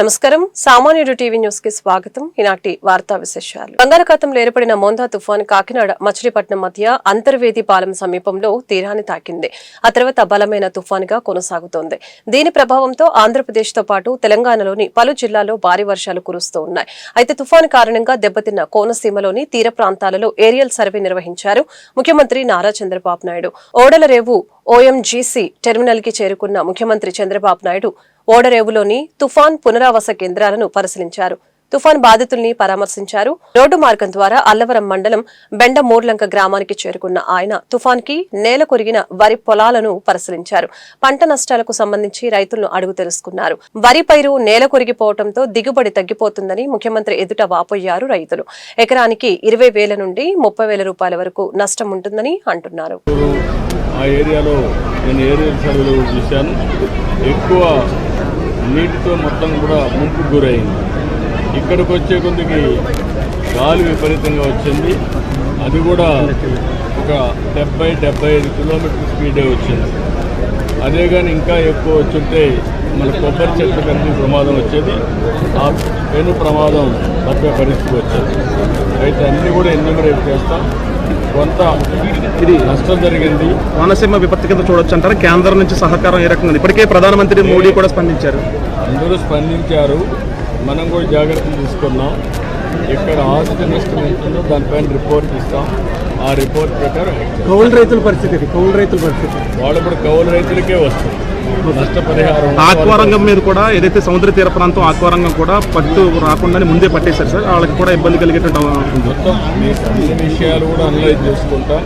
నమస్కారం. సామాన్యుడు TV news కి స్వాగతం. ఈనాటి వార్తా విశేషాలు. బంగాళాఖాతంలో ఏర్పడిన మోందా తుఫాను కాకినాడ మచిలీపట్నం మధ్య అంతర్వేది పాలెం సమీపంలో తీరాన్ని తాకింది. ఆ తర్వాత బలమైన తుఫానుగా కొనసాగుతోంది. దీని ప్రభావంతో ఆంధ్రప్రదేశ్ తో పాటు తెలంగాణలోని పలు జిల్లాల్లో భారీ వర్షాలు కురుస్తూ ఉన్నాయి. అయితే తుఫాను కారణంగా దెబ్బతిన్న కోనసీమలోని తీర ప్రాంతాలలో ఏరియల్ సర్వే నిర్వహించారు ముఖ్యమంత్రి నారా చంద్రబాబు నాయుడు. ఓడలరేవు ఓఎంజీసీ టెర్మినల్ కి చేరుకున్న ముఖ్యమంత్రి చంద్రబాబు నాయుడు ఓడరేవులోని తుఫాన్ పునరావాస కేంద్రాలను పరిశీలించారు. తుఫాన్ బాధితుల్ని పరామర్శించారు. రోడ్డు మార్గం ద్వారా అల్లవరం మండలం బెండమూర్లంక గ్రామానికి చేరుకున్న ఆయన తుఫాన్ కి నేల కొరిగిన వరి పొలాలను పరిశీలించారు. పంట నష్టాలకు సంబంధించి రైతులను అడుగు తెలుసుకున్నారు. వరి పైరు నేల కొరిగిపోవడంతో దిగుబడి తగ్గిపోతుందని ముఖ్యమంత్రి ఎదుట వాపోయారు రైతులు. ఎకరానికి 20,000 నుండి 30,000 రూపాయల వరకు నష్టం ఉంటుందని అంటున్నారు. ఆ ఏరియాలో నేను ఏరియల్ సర్వేలో చూశాను. ఎక్కువ నీటితో మొత్తం కూడా ముంపుకు గురైంది. ఇక్కడికి వచ్చే కొద్దికి గాలి విపరీతంగా వచ్చింది. అది కూడా ఒక 70-75 కిలోమీటర్ స్పీడే వచ్చింది. అదే కానీ ఇంకా ఎక్కువ వచ్చుంటే మన కొబ్బరి చెట్ల కలిసి ప్రమాదం వచ్చేది. ఆ పెను ప్రమాదం తప్పే పరిస్థితి వచ్చేది. అయితే అన్నీ కూడా ఎన్యూమరేట్ చేస్తాం. కొంత ఇది నష్టం జరిగింది. కోనసీమ విపత్తు కింద చూడొచ్చు అంటారు. కేంద్రం నుంచి సహకారం ఏ రకంగా? ఇప్పటికే ప్రధానమంత్రి మోడీ కూడా స్పందించారు. అందరూ స్పందించారు. మనం కూడా జాగ్రత్తలు తీసుకున్నాం. ఎక్కడ ఆస్తి నష్టం ఉంటుందో దానిపైన రిపోర్ట్ ఇస్తాం. ఆ రిపోర్ట్ ప్రకారం కౌలు రైతుల పరిస్థితి వాళ్ళు ఇప్పుడు కౌలు రైతులకే వస్తుంది నష్టపరిహారం. ఆక్వారంగం మీద కూడా ఏదైతే సముద్ర తీర ప్రాంతం ఆక్వారంగం కూడా పట్టు రాకుండా ముందే పట్టేశారు సార్. వాళ్ళకి కూడా ఇబ్బంది కలిగేటువంటి మొత్తం మీకు అన్ని విషయాలు కూడా అనలైజ్ చేసుకుంటాం.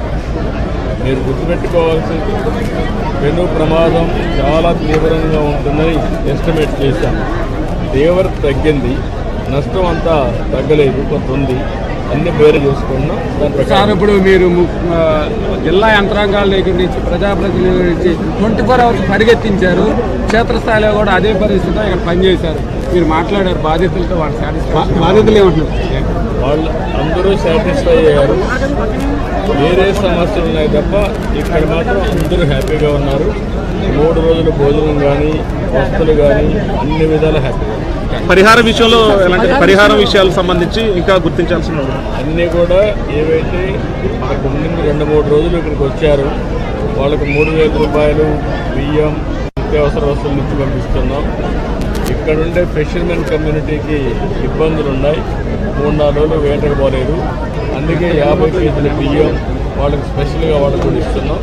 మీరు గుర్తుపెట్టుకోవాల్సింది పెను ప్రమాదం చాలా తీవ్రంగా ఉంటుందని ఎస్టిమేట్ చేశాం. తీవ్రత తగ్గింది, నష్టం అంతా తగ్గలేదు, కొంత ఉంది. అన్ని పేరు చేసుకున్నాం. సార్ ఇప్పుడు మీరు జిల్లా యంత్రాంగాల దగ్గర నుంచి ప్రజాప్రతినిధుల నుంచి 24 hours పరిగెత్తించారు. క్షేత్రస్థాయిలో కూడా అదే పరిస్థితిలో ఇక్కడ పనిచేశారు. మీరు మాట్లాడారు బాధితులతో, వాళ్ళు బాధితులు ఏమంటున్నారు? వాళ్ళు అందరూ సాటిస్ఫై అయ్యారు. వేరే సమస్యలు ఉన్నాయి తప్ప ఇక్కడ మాత్రం అందరూ హ్యాపీగా ఉన్నారు. 3 రోజుల భోజనం కానీ వస్తువులు కానీ అన్ని విధాలు హ్యాపీగా. పరిహార విషయంలో ఎలాంటి పరిహార విషయాలకు సంబంధించి ఇంకా గుర్తించాల్సిన అన్నీ కూడా ఏవైతే మనకు ముందు 2-3 రోజులు ఇక్కడికి వచ్చారు వాళ్ళకు 3,000 రూపాయలు బియ్యం నిత్యావసర వస్తువులు నుంచి పంపిస్తున్నాం. ఇక్కడుండే ఫిషర్మెన్ కమ్యూనిటీకి ఇబ్బందులు ఉన్నాయి. 3-4 రోజులు వేటకు పోలేదు. అందుకే 50 కేజీల బియ్యం వాళ్ళకి స్పెషల్గా వాళ్ళకు ఇస్తున్నాం.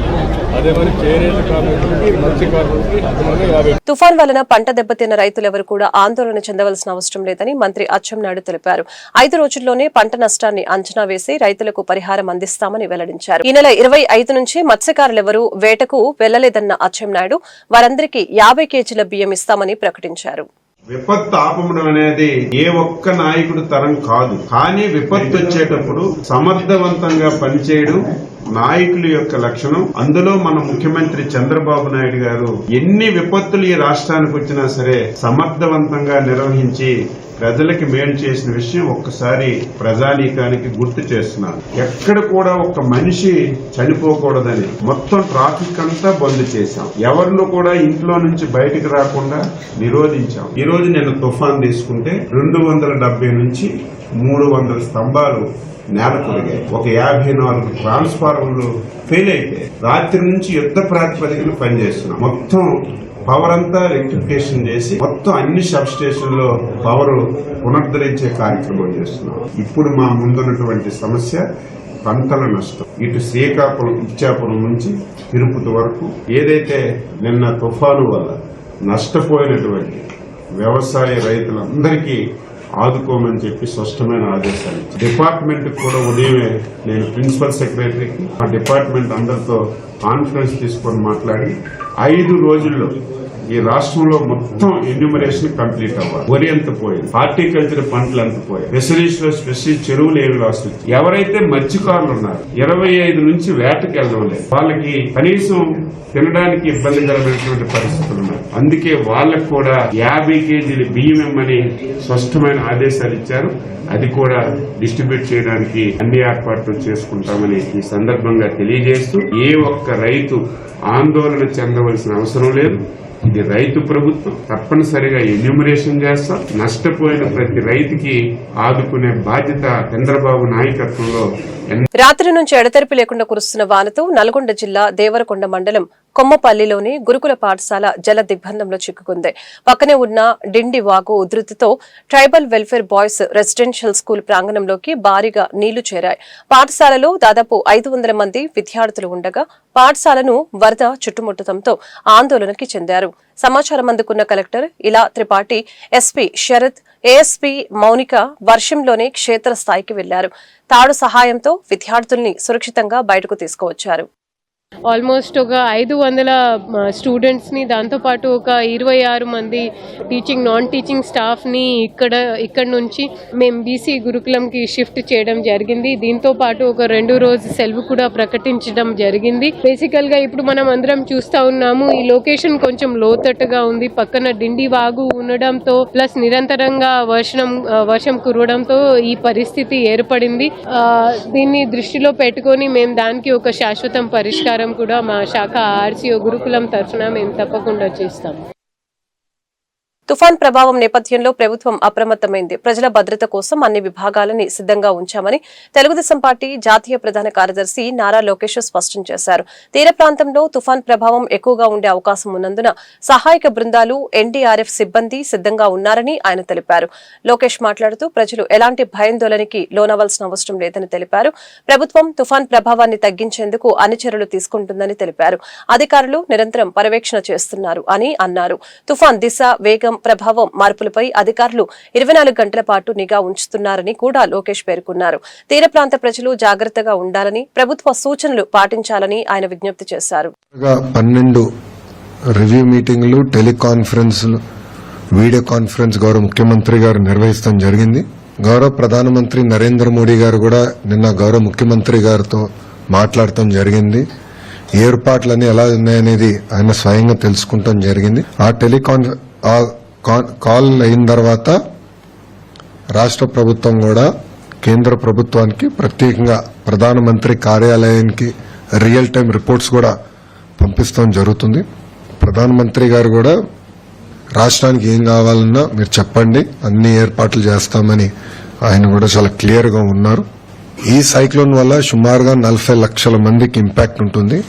అదే మరి చేనేత కార్మికులకి, మత్స్యకారులకి అదనంగా 50. తుఫాన్ వలన పంట దెబ్బతిన్న రైతులెవరూ కూడా ఆందోళన చెందవలసిన అవసరం లేదని మంత్రి అచ్చెన్నాయుడు తెలిపారు. 5 రోజుల్లోనే పంట నష్టాన్ని అంచనా వేసి రైతులకు పరిహారం అందిస్తామని వెల్లడించారు. ఈ నెల 25 నుంచి మత్స్యకారులెవరూ వేటకు వెళ్లలేదన్న అచ్చెన్నాయుడు వారందరికీ 50 కేజీల బియ్యం ఇస్తామని ప్రకటించారు. విపత్తు ఆపడం అనేది ఏ ఒక్క నాయకుడు తరం కాదు. కానీ విపత్తు వచ్చేటప్పుడు సమర్థవంతంగా పనిచేయడం నాయకుల యొక్క లక్షణం. అందులో మన ముఖ్యమంత్రి చంద్రబాబు నాయుడు గారు ఎన్ని విపత్తులు ఈ రాష్ట్రానికి వచ్చినా సరే సమర్థవంతంగా నిర్వహించి ప్రజలకి మేలు చేసిన విషయం ఒక్కసారి ప్రజానీకానికి గుర్తు చేస్తున్నారు. ఎక్కడ కూడా ఒక మనిషి చనిపోకూడదని మొత్తం ట్రాఫిక్ అంతా బంద్ చేశాం. ఎవరిని కూడా ఇంట్లో నుంచి బయటకు రాకుండా నిరోధించాం. ఈ రోజు నేను తుఫాన్ తీసుకుంటే 270 నుంచి 300 స్తంభాలు నేల కొరిగాయి. ఒక 54 ట్రాన్స్ఫార్మర్లు ఫెయిల్ అయిపోయాయి. రాత్రి నుంచి యుద్ధ ప్రాతిపదికన పనిచేస్తున్నాం. మొత్తం పవర్ అంతా రెక్టిఫికేషన్ చేసి మొత్తం అన్ని సబ్ స్టేషన్లో పవర్ పునరుద్ధరించే కార్యక్రమం చేస్తున్నాం. ఇప్పుడు మా ముందున్నటువంటి సమస్య పంటల నష్టం. ఇటు శ్రీకాకుళం, ఇచ్చాపురం నుంచి తిరుపతి వరకు ఏదైతే నిన్న తుఫాను వల్ల నష్టపోయినటువంటి వ్యవసాయ రైతులందరికీ ఆదుకోమని చెప్పి స్పష్టమైన ఆదేశాలు. డిపార్ట్మెంట్ కూడా ఉదయమే నేను ప్రిన్సిపల్ సెక్రటరీకి ఆ డిపార్ట్మెంట్ అందరితో కాన్ఫరెన్స్ తీసుకొని మాట్లాడి 5 రోజుల్లో ఈ రాష్ట్రంలో మొత్తం ఎన్యూమరేషన్ కంప్లీట్ అవ్వాలి. వరి ఎంత పోయింది, హార్టికల్చర్ పంటలు ఎంత పోయాయి, ఫిషరీస్ లో స్పెషల్ చెరువులు ఏమి లాస్. ఎవరైతే మత్స్యకారులు ఉన్నారో 25 నుంచి వేటకి వెళ్ళడం లేదు. వాళ్ళకి కనీసం తినడానికి ఇబ్బందికరమైనటువంటి పరిస్థితులు ఉన్నాయి. అందుకే వాళ్ళకు కూడా 50 కేజీల బియ్యం ఇమ్మని స్పష్టమైన ఆదేశాలు ఇచ్చారు. అది కూడా డిస్ట్రిబ్యూట్ చేయడానికి అన్ని ఏర్పాట్లు చేసుకుంటామని ఈ సందర్భంగా తెలియజేస్తూ ఏ ఒక్క రైతు ఆందోళన చెందవలసిన అవసరం లేదు. ఇది రైతు ప్రభుత్వం, తప్పనిసరిగా ఎన్యూమరేషన్ చేస్తాం. నష్టపోయిన ప్రతి రైతుకి ఆదుకునే బాధ్యత చంద్రబాబు నాయకత్వంలో. రాత్రి నుంచి ఎడతెరిపి లేకుండా కురుస్తున్న వానతో నల్గొండ జిల్లా దేవరకొండ మండలం కొమ్మపల్లిలోని గురుకుల పాఠశాల జల దిగ్బంధంలో చిక్కుకుంది. పక్కనే ఉన్న డిండి వాగు ఉధృతితో tribal welfare boys residential school ప్రాంగణంలోకి భారీగా నీళ్లు చేరాయి. పాఠశాలలో దాదాపు 500 మంది విద్యార్థులు ఉండగా పాఠశాలను వరద చుట్టుముట్టడంతో ఆందోళనకి చెందారు. సమాచారం అందుకున్న కలెక్టర్ ఇలా త్రిపాఠి, ఎస్పీ శరత్, ఏఎస్పీ మౌనిక వర్షంలోనే క్షేత్రస్థాయికి వెళ్లారు. తాడు సహాయంతో విద్యార్థుల్ని సురక్షితంగా బయటకు తీసుకువచ్చారు. ఆల్మోస్ట్ ఒక 500 స్టూడెంట్స్ని, దాంతోపాటు ఒక 26 మంది టీచింగ్ నాన్ టీచింగ్ స్టాఫ్ని ఇక్కడ నుంచి మేము బీసీ గురుకులంకి షిఫ్ట్ చేయడం జరిగింది. దీంతో పాటు ఒక 2 రోజు సెలవు కూడా ప్రకటించడం జరిగింది. బేసికల్గా ఇప్పుడు మనం అందరం చూస్తూ ఉన్నాము, ఈ లొకేషన్ కొంచెం లోతట్టుగా ఉంది. పక్కన డిండి వాగు ఉండడంతో ప్లస్ నిరంతరంగా వర్షం కురవడంతో ఈ పరిస్థితి ఏర్పడింది. దీన్ని దృష్టిలో పెట్టుకొని మేము దానికి ఒక శాశ్వతం పరిష్కారం కూడా మా శాఖ ఆర్సీఓ గురుకులం తరఫున మేము తప్పకుండా చేస్తాం. తుఫాన్ ప్రభావం నేపథ్యంలో ప్రభుత్వం అప్రమత్తమైంది. ప్రజల భద్రత కోసం అన్ని విభాగాలని సిద్ధంగా ఉంచామని తెలుగుదేశం పార్టీ జాతీయ ప్రధాన కార్యదర్శి నారా లోకేష్ స్పష్టం చేశారు. తీర ప్రాంతంలో తుఫాన్ ప్రభావం ఎక్కువగా ఉండే అవకాశం ఉన్నందున సహాయక బృందాలు, ఎన్డీఆర్ఎఫ్ సిబ్బంది సిద్ధంగా ఉన్నారని ఆయన తెలిపారు. లోకేష్ మాట్లాడుతూ ప్రజలు ఎలాంటి భయాందోళనకి లోనవలసిన అవసరం లేదని తెలిపారు. ప్రభుత్వం తుఫాన్ ప్రభావాన్ని తగ్గించేందుకు అన్ని చర్యలు తీసుకుంటుందని తెలిపారు. అధికారులు నిరంతరం పర్యవేక్షణ చేస్తున్నారు అని అన్నారు. తుఫాన్ దిశ, వేగం, ప్రభావం మార్పులపై అధికారులు 24 గంటల పాటు నిఘా ఉంచుతున్నారని కూడా లోకేష్ పేర్కొన్నారు. తీర ప్రాంత ప్రజలు జాగ్రత్తగా ఉండాలని, ప్రభుత్వ సూచనలు పాటించాలని ఆయన విజ్ఞప్తి చేశారు. 12 రివ్యూ మీటింగ్లు, టెలికాన్ఫరెన్స్లు, వీడియో కాన్ఫరెన్స్ గౌరవ ముఖ్యమంత్రి గారు నిర్వహించడం జరిగింది. గౌరవ ప్రధానమంత్రి నరేంద్ర మోడీ గారు కూడా నిన్న గౌరవ ముఖ్యమంత్రి గారితో మాట్లాడటం జరిగింది. ఏర్పాట్లన్నీ ఎలా ఉన్నాయనేది ఆయన స్వయంగా తెలుసుకుంటాం జరిగింది. ఆ కాల్ అయిన తర్వాత రాష్ట్ర ప్రభుత్వం కూడా కేంద్ర ప్రభుత్వానికి, ప్రత్యేకంగా ప్రధానమంత్రి కార్యాలయానికి రియల్ టైం రిపోర్ట్స్ కూడా పంపిస్తాం జరుగుతుంది. ప్రధానమంత్రి గారు కూడా రాష్ట్రానికి ఏం కావాలన్నా మీరు చెప్పండి, అన్ని ఏర్పాట్లు చేస్తామని ఆయన కూడా చాలా క్లియర్ గా ఉన్నారు. ఈ సైక్లోన్ వల్ల సుమారుగా 40 లక్షల మందికి ఇంపాక్ట్ ఉంటుంది.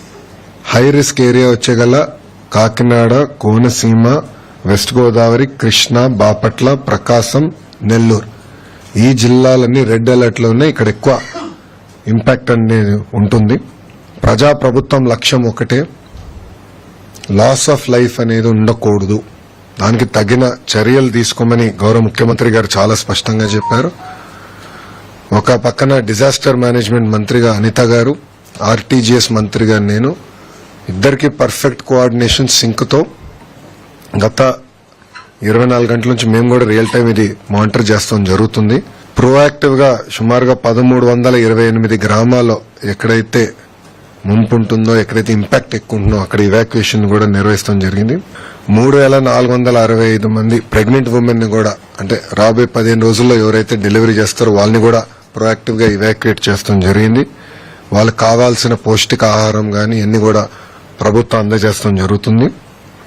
హై రిస్క్ ఏరియా వచ్చేగల కాకినాడ, కోనసీమ, వెస్ట్ గోదావరి, కృష్ణా, బాపట్ల, ప్రకాశం, నెల్లూరు ఈ జిల్లాలన్నీ రెడ్ అలర్ట్ లో ఉన్నాయి. ఇక్కడ ఎక్కువ ఇంపాక్ట్ అనేది ఉంటుంది. ప్రజాప్రభుత్వం లక్ష్యం ఒకటే, లాస్ ఆఫ్ లైఫ్ అనేది ఉండకూడదు. దానికి తగిన చర్యలు తీసుకోమని గౌరవ ముఖ్యమంత్రి గారు చాలా స్పష్టంగా చెప్పారు. ఒక పక్కన డిజాస్టర్ మేనేజ్మెంట్ మంత్రిగా అనిత గారు, ఆర్టీజీఎస్ మంత్రిగా నేను, ఇద్దరికి పర్ఫెక్ట్ కోఆర్డినేషన్ సింక్ తో గత 24 గంటల నుంచి మేము కూడా రియల్ టైం ఇది మానిటర్ చేస్తాం జరుగుతుంది. ప్రోయాక్టివ్ గా సుమారుగా 1328 గ్రామాల్లో ఎక్కడైతే ముంపు ఉంటుందో, ఎక్కడైతే ఇంపాక్ట్ ఎక్కువ ఉంటుందో అక్కడ ఇవాక్యుయేషన్ కూడా నిర్వహిస్తాం జరిగింది. 3465 మంది ప్రెగ్నెంట్ ఉమెన్ ని కూడా, అంటే రాబోయే 15 రోజుల్లో ఎవరైతే డెలివరీ చేస్తారో వాళ్ళని కూడా ప్రోయాక్టివ్ గా ఇవాక్యుయేట్ చేస్తాం జరిగింది. వాళ్ళకి కావాల్సిన పౌష్టికాహారం గాని అన్ని కూడా ప్రభుత్వం అందజేస్తాం జరుగుతుంది.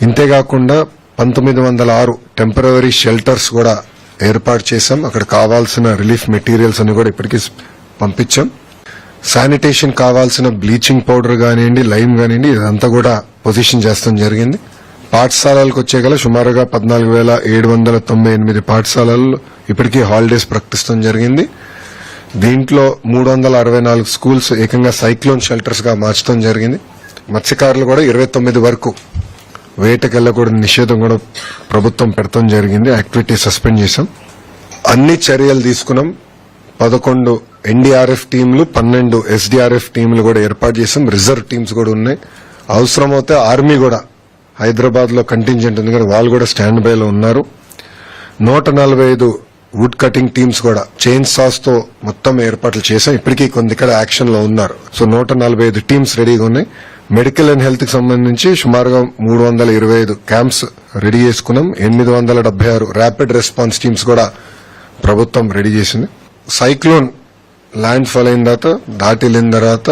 ఇంతేకాకుండా 1906 టెంపరరీ షెల్టర్స్ కూడా ఏర్పాటు చేశాం. అక్కడ కావాల్సిన రిలీఫ్ మెటీరియల్స్ అని కూడా ఇప్పటికీ పంపించాం. శానిటేషన్ కావాల్సిన బ్లీచింగ్ పౌడర్ కానివ్వండి, లైమ్ కానివ్వండి, ఇదంతా కూడా పొజిషన్ చేస్తాం జరిగింది. పాఠశాలలకు వచ్చేగల సుమారుగా 14,798 పాఠశాలలు ఇప్పటికీ హాలిడేస్ ప్రకటిస్తాం జరిగింది. దీంట్లో 364 స్కూల్స్ ఏకంగా సైక్లోన్ షెల్టర్స్ గా మార్చడం జరిగింది. మత్స్యకారులు కూడా 29 వరకు వేటకెళ్లకూడని నిషేధం కూడా ప్రభుత్వం పెడతాం జరిగింది. యాక్టివిటీ సస్పెండ్ చేశాం. అన్ని చర్యలు తీసుకున్నాం. 11 ఎన్డీఆర్ఎఫ్ టీంలు, 12 ఎస్డీఆర్ఎఫ్ టీంలు కూడా ఏర్పాటు చేశాం. రిజర్వ్ టీమ్స్ కూడా ఉన్నాయి. అవసరమైతే ఆర్మీ కూడా హైదరాబాద్ లో కంటింజెంట్ ఉంది కానీ వాళ్ళు కూడా స్టాండ్ బై లో ఉన్నారు. 145 వుడ్ కటింగ్ టీమ్స్ కూడా చైన్ సాస్ తో మొత్తం ఏర్పాట్లు చేశాం. ఇప్పటికీ కొన్ని ఇక్కడ యాక్షన్ లో ఉన్నారు. సో 145 టీమ్స్ రెడీగా ఉన్నాయి. మెడికల్ అండ్ హెల్త్ కి సంబంధించి సుమారుగా 325 క్యాంప్స్ రెడీ చేసుకున్నాం. 876 ర్యాపిడ్ రెస్పాన్స్ టీమ్స్ కూడా ప్రభుత్వం రెడీ చేసింది. సైక్లోన్ ల్యాండ్ ఫాల్ అయిన తర్వాత, దాటి వెళ్ళిన తర్వాత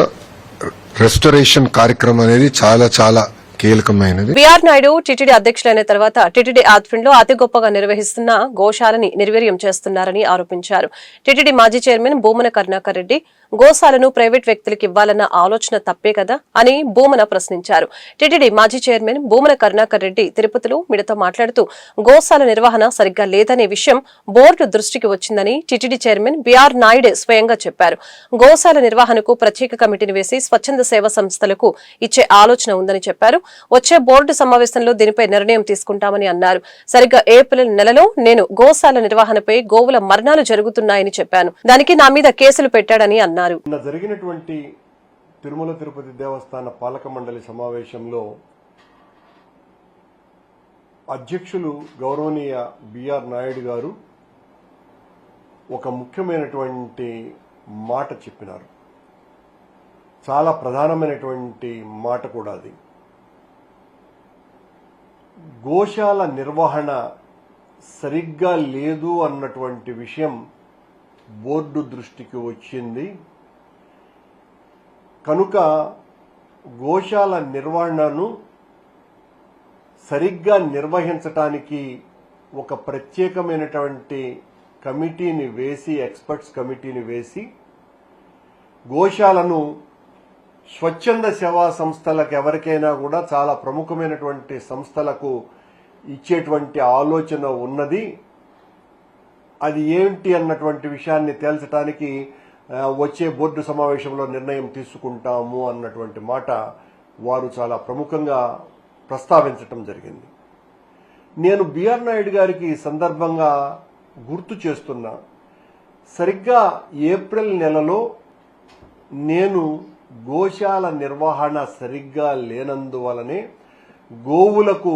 రెస్టరేషన్ కార్యక్రమం అనేది చాలా చాలా కీలకమైనది. బిఆర్ నాయుడు టీటీడీ అధ్యక్షులైన తర్వాత టీటీడీ ఆధ్వర్యంలో అతి గొప్పగా నిర్వహిస్తున్న గోశాలని నిర్వీర్యం చేస్తున్నారని ఆరోపించారు. టీటీడీ మాజీ చైర్మన్ భూమన కరుణాకర్ రెడ్డి గోశాలను ప్రైవేట్ వ్యక్తులకు ఇవ్వాలన్న ఆలోచన తప్పే కదా అని భూమన ప్రశ్నించారు. టీటీడీ మాజీ చైర్మన్ భూమన కరుణాకర్ రెడ్డి తిరుపతిలో మీడియాతో మాట్లాడుతూ గోశాల నిర్వహణ సరిగ్గా లేదనే విషయం బోర్డు దృష్టికి వచ్చిందని టీటీడీ చైర్మన్ బిఆర్ నాయుడు స్వయంగా చెప్పారు. గోశాల నిర్వహణకు ప్రత్యేక కమిటీని వేసి స్వచ్ఛంద సేవా సంస్థలకు ఇచ్చే ఆలోచన ఉందని చెప్పారు. వచ్చే బోర్డు సమావేశంలో దీనిపై నిర్ణయం తీసుకుంటామని అన్నారు. సరిగ్గా ఏప్రిల్ నెలలో నేను గోశాల నిర్వహణపై గోవుల మరణాలు జరుగుతున్నాయని చెప్పాను. దానికి నా మీద కేసులు పెట్టాడని అన్నారు. నిన్న జరిగినటువంటి తిరుమల తిరుపతి దేవస్థాన పాలక మండలి సమావేశంలో అధ్యక్షులు గౌరవనీయ బిఆర్ నాయుడు గారు ఒక ముఖ్యమైనటువంటి మాట చెప్పినారు. చాలా ప్రధానమైనటువంటి మాట కూడా అది. గోశాల నిర్వహణ సరిగ్గా లేదు అన్నటువంటి విషయం బోర్డు దృష్టికి వచ్చింది కనుక గోశాల నిర్వహణను సరిగ్గా నిర్వహించటానికి ఒక ప్రత్యేకమైనటువంటి కమిటీని వేసి ఎక్స్పర్ట్స్ కమిటీని వేసి గోశాలను స్వచ్ఛంద సేవా సంస్థలకు ఎవరికైనా కూడా చాలా ప్రముఖమైనటువంటి సంస్థలకు ఇచ్చేటువంటి ఆలోచన ఉన్నది. అది ఏంటి అన్నటువంటి విషయాన్ని తేల్చడానికి వచ్చే బోర్డు సమావేశంలో నిర్ణయం తీసుకుంటాము అన్నటువంటి మాట వారు చాలా ప్రముఖంగా ప్రస్తావించటం జరిగింది. నేను బిఆర్ నాయుడు గారికి ఈ సందర్భంగా గుర్తు చేస్తున్నా, సరిగ్గా ఏప్రిల్ నెలలో నేను గోశాల నిర్వహణ సరిగ్గా లేనందువలనే గోవులకు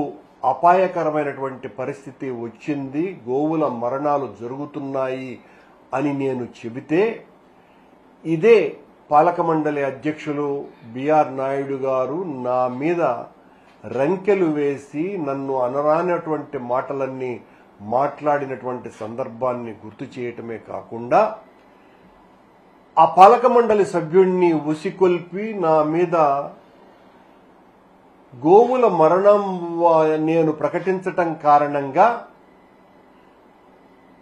అపాయకరమైనటువంటి పరిస్థితి వచ్చింది, గోవుల మరణాలు జరుగుతున్నాయి అని నేను చెబితే ఇదే పాలక మండలి అధ్యక్షులు బిఆర్ నాయుడు గారు నా మీద రంకెలు వేసి నన్ను అనరానటువంటి మాటలన్నీ మాట్లాడినటువంటి సందర్భాన్ని గుర్తు చేయటమే కాకుండా ఆ పాలక మండలి సభ్యుడిని ఉసికొల్పి నా మీద గోవుల మరణం నేను ప్రకటించటం కారణంగా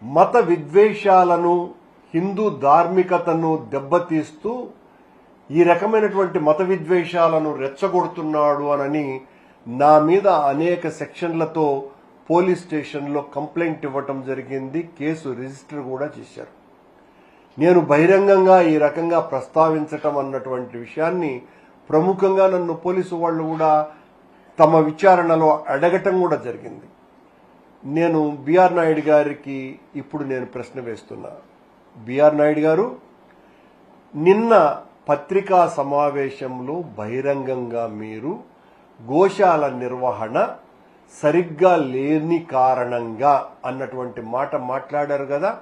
మత విద్వేషాలను హిందూ ధార్మికతను దెబ్బతీస్తూ ఈ రకమైనటువంటి మత విద్వేషాలను రెచ్చగొడుతున్నాడు అని నా మీద అనేక సెక్షన్లతో పోలీస్ స్టేషన్లో కంప్లైంట్ ఇవ్వటం జరిగింది. కేసు రిజిస్టర్ కూడా చేశారు. నేను బహిరంగంగా ఈ రకంగా ప్రస్తావించటం అన్నటువంటి విషయాన్ని ప్రముఖంగా నన్ను పోలీసు వాళ్ళు కూడా తమ విచారణలో అడగటం కూడా జరిగింది. నేను బిఆర్ నాయుడు గారికి ఇప్పుడు నేను ప్రశ్న వేస్తున్నా. బిఆర్ నాయుడు గారు నిన్న పత్రికా సమావేశంలో బహిరంగంగా మీరు గోశాల నిర్వహణ సరిగ్గా లేని కారణంగా అన్నటువంటి మాట మాట్లాడారు కదా.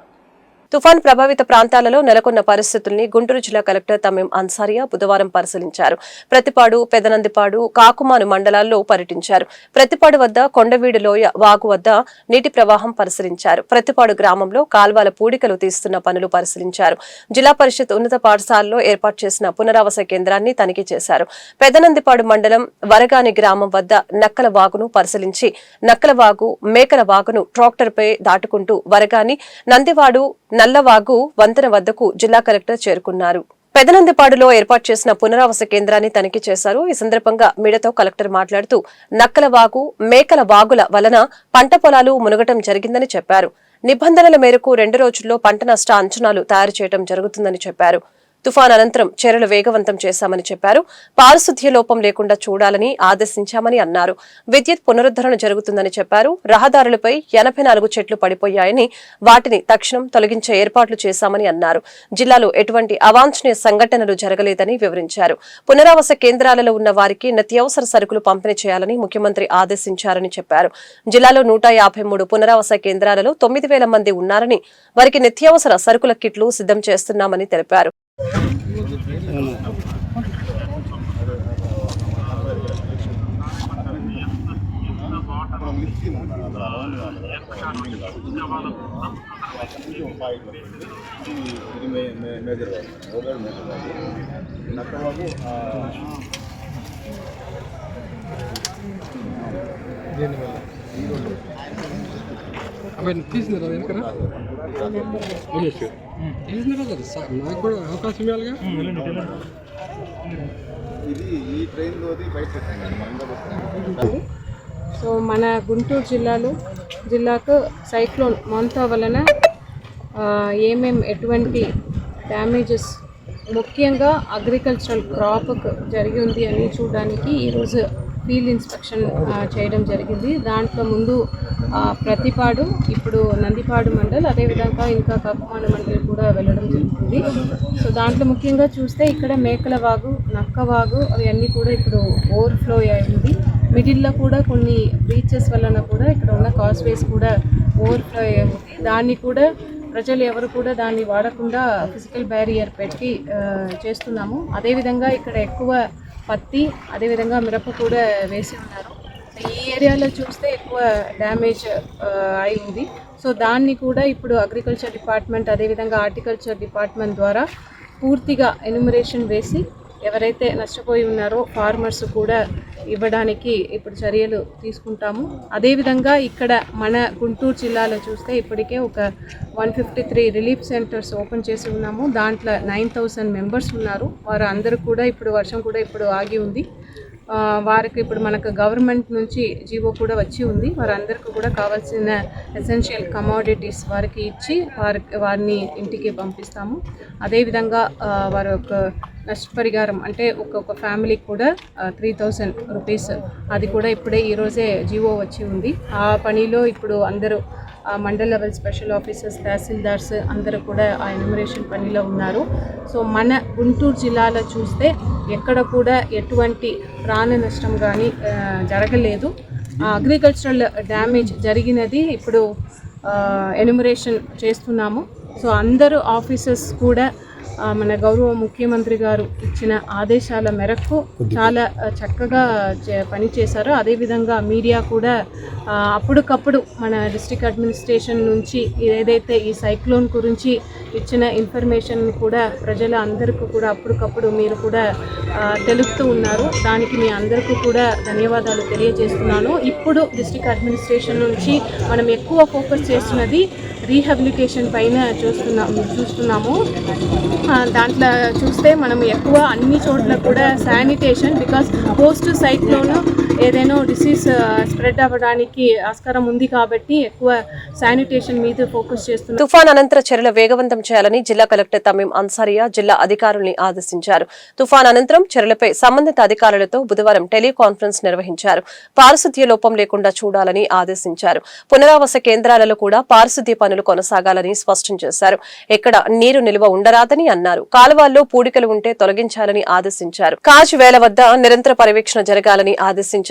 తుఫాన్ ప్రభావిత ప్రాంతాలలో నెలకొన్న పరిస్థితుల్ని గుంటూరు జిల్లా కలెక్టర్ తమీం అన్సారియా బుధవారం పరిశీలించారు. ప్రతిపాడు, పెదనందిపాడు, కాకుమాను మండలాల్లో పర్యటించారు. ప్రతిపాడు వద్ద కొండవీడు లోయ వాగు వద్ద నీటి ప్రవాహం పరిశీలించారు. ప్రతిపాడు గ్రామంలో కాల్వల పూడికలు తీస్తున్న పనులు పరిశీలించారు. జిల్లా పరిషత్ ఉన్నత పాఠశాలలో ఏర్పాటు చేసిన పునరావాస కేంద్రాన్ని తనిఖీ చేశారు. పెదనందిపాడు మండలం వరగాని గ్రామం వద్ద నక్కల వాగును పరిశీలించి నక్కల వాగు, మేకల వాగును ట్రాక్టర్పై దాటుకుంటూ వరగాని, నందివాడు, నల్లవాగు వంతెన వద్దకు జిల్లా కలెక్టర్ చేరుకున్నారు. పెదనందిపాడులో ఏర్పాటు చేసిన పునరావాస కేంద్రాన్ని తనిఖీ చేశారు. ఈ సందర్భంగా మీడియాతో కలెక్టర్ మాట్లాడుతూ నక్కల వాగు, మేకల వాగుల వలన పంట పొలాలు మునగటం జరిగిందని చెప్పారు. నిబంధనల మేరకు 2 రోజుల్లో పంట నష్ట అంచనాలు తయారు చేయడం జరుగుతుందని చెప్పారు. తుఫాన్ అనంతరం చర్యలు వేగవంతం చేశామని చెప్పారు. పారిశుద్ధ్య లోపం లేకుండా చూడాలని ఆదేశించామని అన్నారు. విద్యుత్ పునరుద్ధరణ జరుగుతుందని చెప్పారు. రహదారులపై 84 చెట్లు పడిపోయాయని వాటిని తక్షణం తొలగించే ఏర్పాట్లు చేశామని అన్నారు. జిల్లాలో ఎటువంటి అవాంఛనీయ సంఘటనలు జరగలేదని వివరించారు. పునరావాస కేంద్రాలలో ఉన్న వారికి నిత్యావసర సరుకులు పంపిణీ చేయాలని ముఖ్యమంత్రి ఆదేశించారని చెప్పారు. జిల్లాలో 153 పునరావాస కేంద్రాలలో 9,000 మంది ఉన్నారని వారికి నిత్యావసర సరుకుల కిట్లు సిద్ధం చేస్తున్నామని తెలిపారు. మేజర్ తీసినారా వెనకరా తీసినారా కదా సార్ నాకు కూడా అవకాశం ఇవ్వాలిగా. సో మన గుంటూరు జిల్లాకు సైక్లోన్ మోంతా వలన ఎటువంటి డ్యామేజెస్ ముఖ్యంగా అగ్రికల్చరల్ క్రాప్కు జరిగి ఉంది అని చూడడానికి ఈరోజు ఫీల్డ్ ఇన్స్పెక్షన్ చేయడం జరిగింది. దాంట్లో ముందు ప్రతిపాడు, ఇప్పుడు నందిపాడు మండల్, అదేవిధంగా ఇంకా కప్పమాన మండల్ కూడా వెళ్ళడం జరుగుతుంది. సో దాంట్లో ముఖ్యంగా చూస్తే ఇక్కడ మేకలవాగు, నక్కవాగు అవన్నీ కూడా ఇప్పుడు ఓవర్ఫ్లో అయింది. మిడిల్లో కూడా కొన్ని బీచెస్ వలన కూడా ఇక్కడ ఉన్న కాస్వేస్ కూడా ఓవర్ఫ్లో అయ్యింది. దాన్ని కూడా ప్రజలు ఎవరు కూడా దాన్ని వాడకుండా ఫిజికల్ బ్యారియర్ పెట్టి చేస్తున్నాము. అదేవిధంగా ఇక్కడ ఎక్కువ పత్తి, అదేవిధంగా మిరప కూడా వేసి ఉన్నారు. ఈ ఏరియాలో చూస్తే ఎక్కువ డ్యామేజ్ అయి ఉంది. సో దాన్ని కూడా ఇప్పుడు అగ్రికల్చర్ డిపార్ట్మెంట్, అదేవిధంగా హార్టికల్చర్ డిపార్ట్మెంట్ ద్వారా పూర్తిగా ఎన్యూమరేషన్ వేసి ఎవరైతే నష్టపోయి ఉన్నారో ఫార్మర్స్ కూడా ఇవ్వడానికి ఇప్పుడు చర్యలు తీసుకుంటాము. అదేవిధంగా ఇక్కడ మన గుంటూరు జిల్లాలో చూస్తే ఇప్పటికే ఒక 153 రిలీఫ్ సెంటర్స్ ఓపెన్ చేసి ఉన్నాము. దాంట్లో 9,000 మెంబర్స్ ఉన్నారు. వారు అందరూ కూడా ఇప్పుడు వర్షం కూడా ఇప్పుడు ఆగి ఉంది. వారికి ఇప్పుడు మనకు గవర్నమెంట్ నుంచి జీవో కూడా వచ్చి ఉంది. వారందరికీ కూడా కావాల్సిన ఎసెన్షియల్ కమోడిటీస్ వారికి ఇచ్చి వారిని ఇంటికి పంపిస్తాము. అదేవిధంగా వారి యొక్క నష్టపరిహారం అంటే ఒక్కొక్క ఫ్యామిలీకి కూడా 3,000 రూపీస్ అది కూడా ఇప్పుడే ఈరోజే జీవో వచ్చి ఉంది. ఆ పనిలో ఇప్పుడు అందరూ mandal level special officers, tahsildars అందరూ కూడా ఆ ఎన్యూమరేషన్ పనిలో ఉన్నారు. సో మన గుంటూరు జిల్లాలో చూస్తే ఎక్కడ కూడా ఎటువంటి ప్రాణ నష్టం కానీ జరగలేదు. అగ్రికల్చరల్ డ్యామేజ్ జరిగినది ఇప్పుడు ఎన్యూమరేషన్ చేస్తున్నాము. సో అందరూ ఆఫీసర్స్ కూడా మన గౌరవ ముఖ్యమంత్రి గారు ఇచ్చిన ఆదేశాల మేరకు చాలా చక్కగా పనిచేశారు. అదేవిధంగా మీడియా కూడా అప్పటికప్పుడు మన డిస్ట్రిక్ట్ అడ్మినిస్ట్రేషన్ నుంచి ఏదైతే ఈ సైక్లోన్ గురించి ఇచ్చిన ఇన్ఫర్మేషన్ కూడా ప్రజల అందరికీ కూడా అప్పటికప్పుడు మీరు కూడా తెలుపుతూ ఉన్నారు. దానికి మీ అందరికీ కూడా ధన్యవాదాలు తెలియజేస్తున్నాను. ఇప్పుడు డిస్ట్రిక్ట్ అడ్మినిస్ట్రేషన్ నుంచి మనం ఎక్కువ ఫోకస్ చేస్తున్నది రీహాబిలిటేషన్ పైన చూస్తున్నాము. దాంట్లో చూస్తే మనం ఎక్కువ అన్ని చోట్ల కూడా శానిటేషన్, బికాస్ పోస్ట్ సైక్లోన్ ఏదైనా డిసీజ్ స్ప్రెడ్ అవ్వడానికి ఆస్కారం ఉంది కాబట్టి ఎక్కువ శానిటేషన్ మీద ఫోకస్ చేస్తున్నాం. తుఫాన్ అనంతర చర్యలు వేగవంతం చేయాలని జిల్లా కలెక్టర్ తమీం అన్సారియా జిల్లా అధికారుల్ని ఆదేశించారు. తుఫాన్ అనంతరం చర్యలపై సంబంధిత అధికారులతో బుధవారం టెలికాన్ఫరెన్స్ నిర్వహించారు. పారిశుద్ధ్య లోపం లేకుండా చూడాలని ఆదేశించారు. పునరావాస కేంద్రాలలో కూడా పారిశుద్ధ్య పనులు కొనసాగాలని స్పష్టం చేశారు. ఎక్కడ నీరు నిల్వ ఉండరాదని అన్నారు. కాలువల్లో పూడికలు ఉంటే తొలగించాలని ఆదేశించారు. కాజ్ వేల వద్ద నిరంతర పర్యవేక్షణ జరగాలని ఆదేశించారు.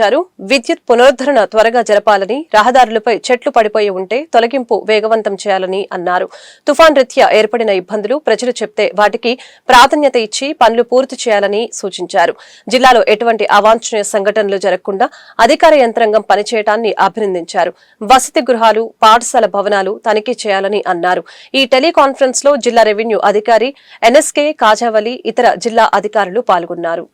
విద్యుత్ పునరుద్ధరణ త్వరగా జరపాలని, రహదారులపై చెట్లు పడిపోయి ఉంటే తొలగింపు వేగవంతం చేయాలని అన్నారు. తుఫాన్ రీత్యా ఏర్పడిన ఇబ్బందులు ప్రజలు చెప్తే వాటికి ప్రాధాన్యత ఇచ్చి పనులు పూర్తి చేయాలని సూచించారు. జిల్లాలో ఎటువంటి అవాంఛనీయ సంఘటనలు జరగకుండా అధికార యంత్రాంగం పనిచేయటాన్ని అభినందించారు. వసతి గృహాలు, పాఠశాల భవనాలు తనిఖీ చేయాలని అన్నారు. ఈ టెలికాన్ఫరెన్స్ లో జిల్లా రెవెన్యూ అధికారి ఎన్ఎస్కే కాజావలి, ఇతర జిల్లా అధికారులు పాల్గొన్నారు.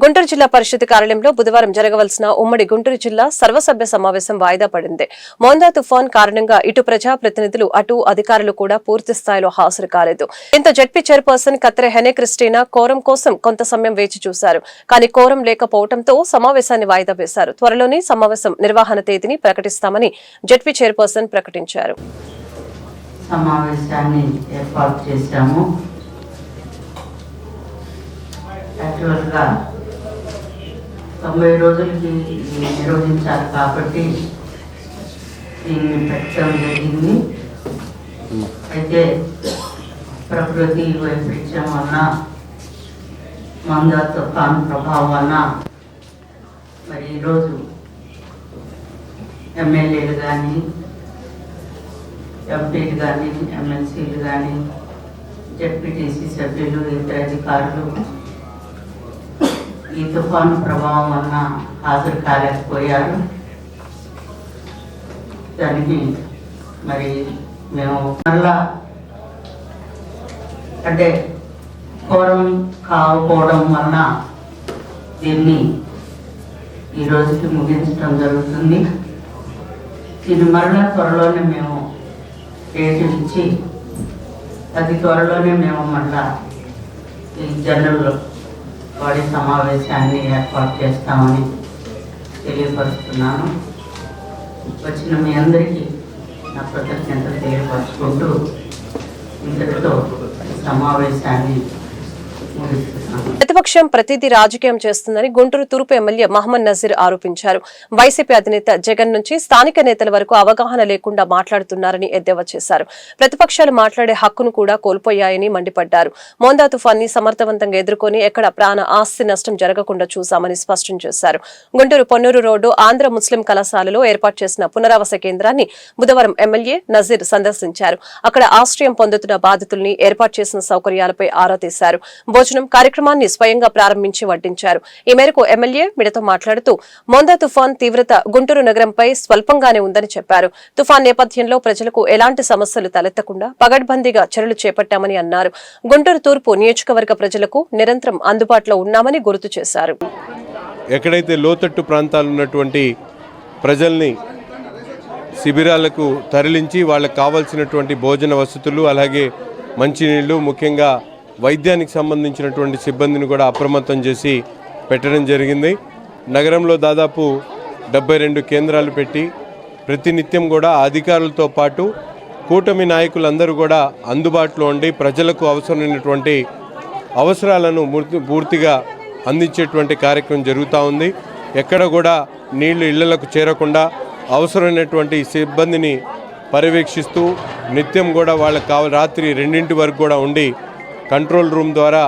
గుంటూరు జిల్లా పరిషత్ కార్యాలయంలో బుధవారం జరగవలసిన ఉమ్మడి గుంటూరు జిల్లా సర్వసభ్య సమావేశం వాయిదా పడింది. మోందా తుఫాన్ కారణంగా ఇటు ప్రజాప్రతినిధులు, అటు అధికారులు కూడా పూర్తి స్థాయిలో హాజరు కాలేదు. దీంతో జడ్పీ చైర్పర్సన్ కత్రె హెనే క్రిస్టినా కోరం కోసం కొంత సమయం వేచి చూశారు. కానీ కోరం లేకపోవడంతో సమావేశాన్ని వాయిదా వేశారు. త్వరలోనే సమావేశం నిర్వహణ తేదీని ప్రకటిస్తామని జడ్పీ చైర్పర్సన్ ప్రకటించారు. సమావేశాన్ని ఏర్పాటు చేశాము. యాక్చువల్గా 90 రోజులకి నిర్వహించాలి కాబట్టి దీన్ని పెట్టడం జరిగింది. అయితే ప్రకృతి వైపరీత్యం వలన మందా తుఫాను ప్రభావం వలన మరి ఈరోజు ఎమ్మెల్యేలు కానీ ఎంపీలు కానీ ఎమ్మెల్సీలు కానీ జెడ్పీటీసీ సభ్యులు ఇతర అధికారులు ఈ తుఫాను ప్రభావం వలన హాజరు కాలేకపోయారు. దానికి మరి మేము మళ్ళా అంటే కోరం కాకపోవడం వలన దీన్ని ఈ రోజుకి ముగించడం జరుగుతుంది. దీన్ని మరలా త్వరలోనే మేము డేట్ ఇచ్చి అతి త్వరలోనే మేము మళ్ళా ఈ జనరల్ బాడీ సమావేశాన్ని ఏర్పాటు చేస్తామని తెలియపరుస్తున్నాను. వచ్చిన మీ అందరికీ నా కృతజ్ఞతలు తెలియపరుచుకుంటూ ఇంతటితో సమావేశాన్ని ముగిస్తున్నాను. ప్రతిపక్షం ప్రతిదీ రాజకీయం చేస్తుందని గుంటూరు తూర్పు ఎమ్మెల్యే మహమ్మద్ నజీర్ ఆరోపించారు. వైసీపీ అధినేత జగన్ నుంచి స్థానిక నేతల వరకు అవగాహన లేకుండా మాట్లాడుతున్నారని ఎద్దేవా చేశారు. ప్రతిపక్షాలు మాట్లాడే హక్కును కూడా కోల్పోయాయని మండిపడ్డారు. మోందా తుఫాన్ని సమర్థవంతంగా ఎదుర్కొని ఎక్కడ ప్రాణ ఆస్తి నష్టం జరగకుండా చూశామని స్పష్టం చేశారు. గుంటూరు పొన్నూరు రోడ్డు ఆంధ్ర ముస్లిం కళాశాలలో ఏర్పాటు చేసిన పునరావాస కేంద్రాన్ని బుధవారం ఎమ్మెల్యే నజీర్ సందర్శించారు. అక్కడ ఆశ్రయం పొందుతున్న బాధితుల్ని ఏర్పాటు చేసిన సౌకర్యాలపై ఆరా తీశారు. భోజనం కార్యక్రమాన్ని స్వయంగా ప్రారంభించి వడ్డించారు. ఈ మేరకు ఎమ్మెల్యే మీడియాతో మాట్లాడుతూ మోందా తుఫాన్ తీవ్రత గుంటూరు నగరంపై స్వల్పంగానే ఉందని చెప్పారు. తుఫాన్ నేపథ్యంలో ప్రజలకు ఎలాంటి సమస్యలు తలెత్తకుండా పగడ్బందీగా చర్యలు చేపట్టామని అన్నారు. గుంటూరు తూర్పు నియోజకవర్గ ప్రజలకు నిరంతరం అందుబాటులో ఉన్నామని గుర్తు చేశారు. ఎక్కడైతే లోతట్టు ప్రాంతాలు ఉన్నటువంటి ప్రజల్ని శిబిరాలకు తరలించి వాళ్ళకు కావాల్సినటువంటి భోజన వసతులు అలాగే మంచినీళ్లు ముఖ్యంగా వైద్యానికి సంబంధించినటువంటి సిబ్బందిని కూడా అప్రమత్తం చేసి పెట్టడం జరిగింది. నగరంలో దాదాపు 72 కేంద్రాలు పెట్టి ప్రతినిత్యం కూడా అధికారులతో పాటు కూటమి నాయకులందరూ కూడా అందుబాటులో ఉండి ప్రజలకు అవసరమైనటువంటి అవసరాలను పూర్తిగా అందించేటువంటి కార్యక్రమం జరుగుతూ ఉంది. ఎక్కడ కూడా నీళ్లు ఇళ్లకు చేరకుండా అవసరమైనటువంటి సిబ్బందిని పర్యవేక్షిస్తూ నిత్యం కూడా వాళ్ళకి రాత్రి 2 వరకు కూడా ఉండి కంట్రోల్ రూమ్ ద్వారా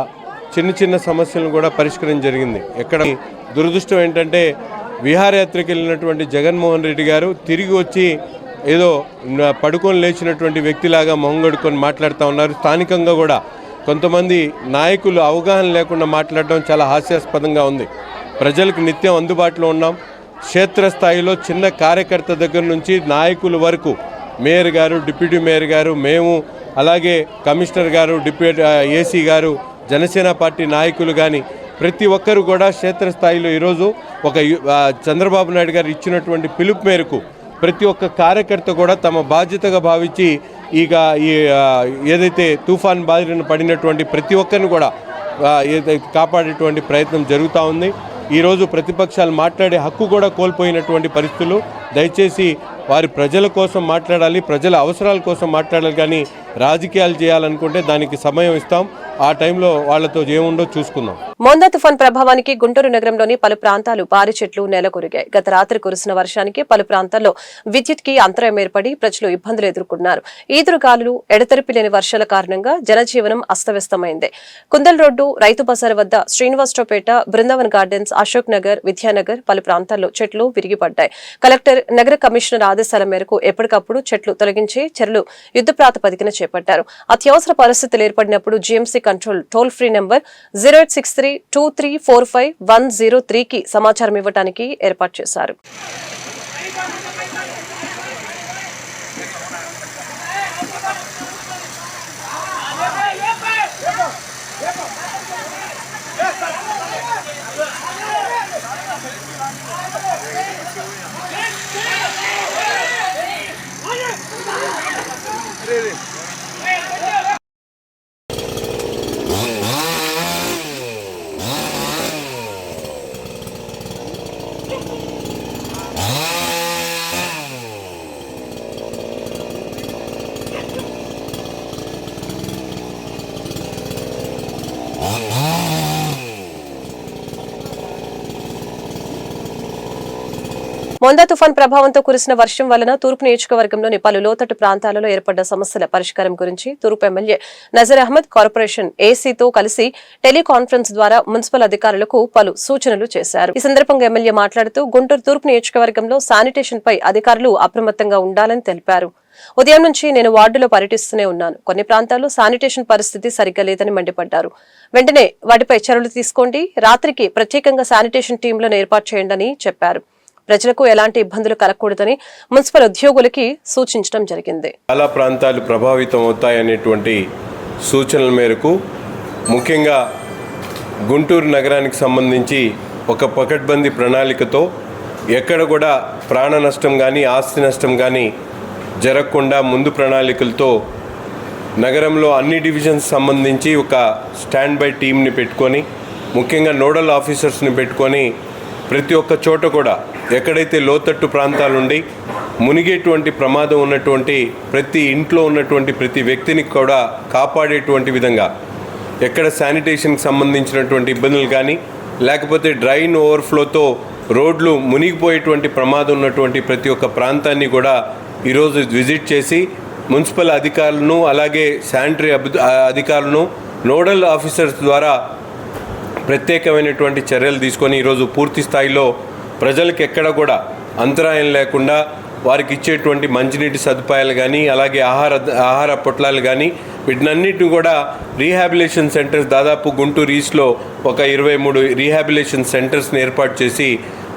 చిన్న సమస్యలను కూడా పరిష్కరించడం జరిగింది. ఎక్కడ దురదృష్టం ఏంటంటే విహారయాత్రకు వెళ్ళినటువంటి జగన్మోహన్ రెడ్డి గారు తిరిగి వచ్చి ఏదో పడుకొని లేచినటువంటి వ్యక్తిలాగా మొహంగడుకొని మాట్లాడుతూ ఉన్నారు. స్థానికంగా కూడా కొంతమంది నాయకులు అవగాహన లేకుండా మాట్లాడడం చాలా హాస్యాస్పదంగా ఉంది. ప్రజలకు నిత్యం అందుబాటులో ఉన్నాం. క్షేత్రస్థాయిలో చిన్న కార్యకర్త దగ్గర నుంచి నాయకుల వరకు మేయర్ గారు, డిప్యూటీ మేయర్ గారు, మేము అలాగే కమిషనర్ గారు, డిప్యూటీ ఏసీ గారు, జనసేన పార్టీ నాయకులు కానీ ప్రతి ఒక్కరు కూడా క్షేత్రస్థాయిలో ఈరోజు ఒక చంద్రబాబు నాయుడు గారు ఇచ్చినటువంటి పిలుపు మేరకు ప్రతి ఒక్క కార్యకర్త కూడా తమ బాధ్యతగా భావించి ఇక ఏదైతే తుఫాన్ బారిన పడినటువంటి ప్రతి ఒక్కరిని కూడా కాపాడేటువంటి ప్రయత్నం జరుగుతూ ఉంది. ఈరోజు ప్రతిపక్షాలు మాట్లాడే హక్కు కూడా కోల్పోయినటువంటి పరిస్థితులు. దయచేసి వారి ప్రజల కోసం మాట్లాడాలి, ప్రజల అవసరాల కోసం మాట్లాడాలి. కానీ రాజకీయాలు చేయాలనుకుంటే దానికి సమయం ఇస్తాం. ఆ టైంలో వాళ్లతో ఏముండో చూసుకుందాం. మోందా తుఫాన్ ప్రభావానికి గుంటూరు నగరంలోని పలు ప్రాంతాలు భారీ చెట్లు నేలకొరిగాయి. గత రాత్రి కురిసిన వర్షానికి పలు ప్రాంతాల్లో విద్యుత్ కి అంతరాయం ఏర్పడి ప్రజలు ఇబ్బందులు ఎదుర్కొన్నారు. ఈదురుగాలులు, ఎడతెరిపి లేని వర్షాల కారణంగా జనజీవనం అస్తవ్యస్తమైంది. కుందల్ రోడ్డు, రైతు బజార్ వద్ద, శ్రీనివాసరావుపేట, బృందావన్ గార్డెన్స్, అశోక్ నగర్, విద్యానగర్ పలు ప్రాంతాల్లో చెట్లు విరిగిపడ్డాయి. కలెక్టర్, నగర కమిషనర్ ఆదేశాల మేరకు ఎప్పటికప్పుడు చెట్లు తొలగించి చర్యలు యుద్ధ ప్రాతిపదికన చేపట్టారు. అత్యవసర పరిస్థితులు ఏర్పడినప్పుడు GMC control toll free number 08632345 కి సమాచారం ఇవ్వడానికి ఏర్పాటు చేశారు. Ah! మొందా తుఫాన్ ప్రభావంతో కురిసిన వర్షం వలన తూర్పు నియోజకవర్గంలోని పలు లోతట్టు ప్రాంతాలలో ఏర్పడ్డ సమస్యల పరిష్కారం గురించి తూర్పు ఎమ్మెల్యే నజర్ అహ్మద్ కార్పొరేషన్ ఏసీతో కలిసి టెలికాన్ఫరెన్స్ ద్వారా మున్సిపల్ అధికారులకు పలు సూచనలు చేశారు. ఈ సందర్భంగా ఎమ్మెల్యే మాట్లాడుతూ గుంటూరు తూర్పు నియోజకవర్గంలో శానిటేషన్ పై అధికారులు అప్రమత్తంగా ఉండాలని తెలిపారు. ఉదయం నుంచి నేను వార్డులో పర్యటిస్తూనే ఉన్నాను. కొన్ని ప్రాంతాల్లో శానిటేషన్ పరిస్థితి సరిగ్గా లేదని మండిపడ్డారు. వెంటనే వాటిపై చర్యలు తీసుకోండి, రాత్రికి ప్రత్యేకంగా శానిటేషన్ టీంలను ఏర్పాటు చేయండి అని చెప్పారు. ప్రజలకు ఎలాంటి ఇబ్బందులు కలగకూడదని మున్సిపల్ ఉద్యోగులకి సూచించడం జరిగింది. చాలా ప్రాంతాలు ప్రభావితం అవుతాయనేటువంటి సూచనల మేరకు ముఖ్యంగా గుంటూరు నగరానికి సంబంధించి ఒక పకడ్బందీ ప్రణాళికతో ఎక్కడ కూడా ప్రాణ నష్టం కానీ ఆస్తి నష్టం కానీ జరగకుండా ముందు ప్రణాళికలతో నగరంలో అన్ని డివిజన్స్ సంబంధించి ఒక స్టాండ్ బై టీంని పెట్టుకొని ముఖ్యంగా నోడల్ ఆఫీసర్స్ని పెట్టుకొని ప్రతి ఒక్క చోట కూడా ఎక్కడైతే లోతట్టు ప్రాంతాలుండి మునిగేటువంటి ప్రమాదం ఉన్నటువంటి ప్రతి ఇంట్లో ఉన్నటువంటి ప్రతి వ్యక్తిని కూడా కాపాడేటువంటి విధంగా ఎక్కడ శానిటేషన్కి సంబంధించినటువంటి ఇబ్బందులు కానీ లేకపోతే డ్రైన్ ఓవర్ఫ్లోతో రోడ్లు మునిగిపోయేటువంటి ప్రమాదం ఉన్నటువంటి ప్రతి ఒక్క ప్రాంతాన్ని కూడా ఈరోజు విజిట్ చేసి మున్సిపల్ అధికారులను అలాగే శానిటరీ అధికారులను నోడల్ ఆఫీసర్స్ ద్వారా ప్రత్యేకమైనటువంటి చర్యలు తీసుకొని ఈరోజు పూర్తి స్థాయిలో ప్రజలకు ఎక్కడ కూడా అంతరాయం లేకుండా వారికి ఇచ్చేటువంటి మంచినీటి సదుపాయాలు కానీ అలాగే ఆహార పొట్లాలు కానీ వీటినన్నిటిని కూడా రీహాబిలేషన్ సెంటర్స్ దాదాపు గుంటూరు ఈస్ట్లో ఒక 23 రీహాబిలేషన్ సెంటర్స్ని ఏర్పాటు చేసి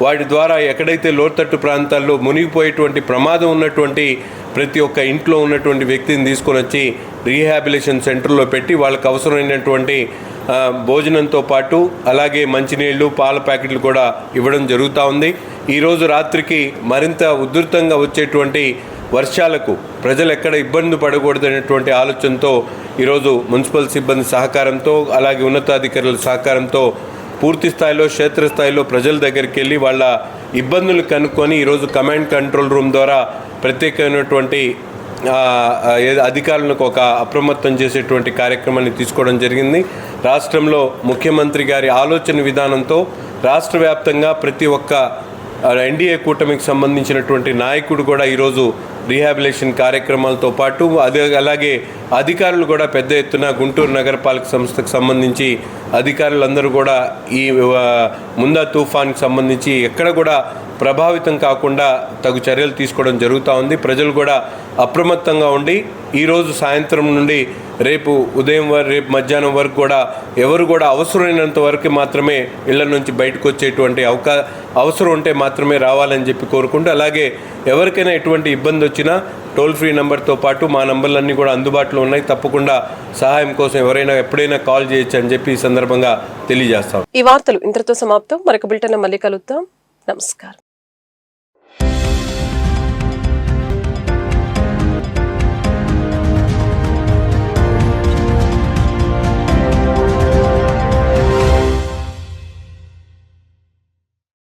వాటి ద్వారా ఎక్కడైతే లోతట్టు ప్రాంతాల్లో మునిగిపోయేటువంటి ప్రమాదం ఉన్నటువంటి ప్రతి ఒక్క ఇంట్లో ఉన్నటువంటి వ్యక్తిని తీసుకొని వచ్చి రీహాబిలేషన్ సెంటర్లో పెట్టి వాళ్ళకి అవసరమైనటువంటి భోజనంతో పాటు అలాగే మంచినీళ్ళు పాల ప్యాకెట్లు కూడా ఇవ్వడం జరుగుతూ ఉంది. ఈరోజు రాత్రికి మరింత ఉధృతంగా వచ్చేటువంటి వర్షాలకు ప్రజలు ఎక్కడ ఇబ్బంది పడకూడదనేటువంటి ఆలోచనతో ఈరోజు మున్సిపల్ సిబ్బంది సహకారంతో అలాగే ఉన్నతాధికారుల సహకారంతో పూర్తి స్థాయిలో క్షేత్రస్థాయిలో ప్రజల దగ్గరికి వెళ్ళి వాళ్ళ ఇబ్బందులు కనుక్కొని ఈరోజు కమాండ్ కంట్రోల్ రూమ్ ద్వారా ప్రత్యేకమైనటువంటి అధికారులకు ఒక అప్రమత్తం చేసేటువంటి కార్యక్రమాన్ని తీసుకోవడం జరిగింది. రాష్ట్రంలో ముఖ్యమంత్రి గారి ఆలోచన విధానంతో రాష్ట్ర వ్యాప్తంగా ప్రతి ఒక్క ఎన్డీఏ కూటమికి సంబంధించినటువంటి నాయకుడు కూడా ఈరోజు రీహాబిలేషన్ కార్యక్రమాలతో పాటు అలాగే అధికారులు కూడా పెద్ద ఎత్తున గుంటూరు నగరపాలక సంస్థకు సంబంధించి అధికారులందరూ కూడా ఈ ముందా తుఫాన్కి సంబంధించి ఎక్కడ కూడా ప్రభావితం కాకుండా తగు చర్యలు తీసుకోవడం జరుగుతూ ఉంది. ప్రజలు కూడా అప్రమత్తంగా ఉండి ఈరోజు సాయంత్రం నుండి రేపు ఉదయం రేపు మధ్యాహ్నం వరకు కూడా ఎవరు కూడా అవసరమైనంత వరకు మాత్రమే ఇళ్ల నుంచి బయటకు వచ్చేటువంటి అవసరం ఉంటే మాత్రమే రావాలని చెప్పి కోరుకుంటూ అలాగే ఎవరికైనా ఎటువంటి ఇబ్బంది వచ్చినా టోల్ ఫ్రీ నెంబర్తో పాటు మా నంబర్లన్నీ కూడా అందుబాటులో ఉన్నాయి. తప్పకుండా సహాయం కోసం ఎవరైనా ఎప్పుడైనా కాల్ చేయొచ్చు అని చెప్పి ఈ సందర్భంగా తెలియజేస్తాం. ఈ వార్తలు ఇంతటితో సమాప్తం. మరొక బులెటిన్లో మళ్ళీ కలుద్దాం. నమస్కారం.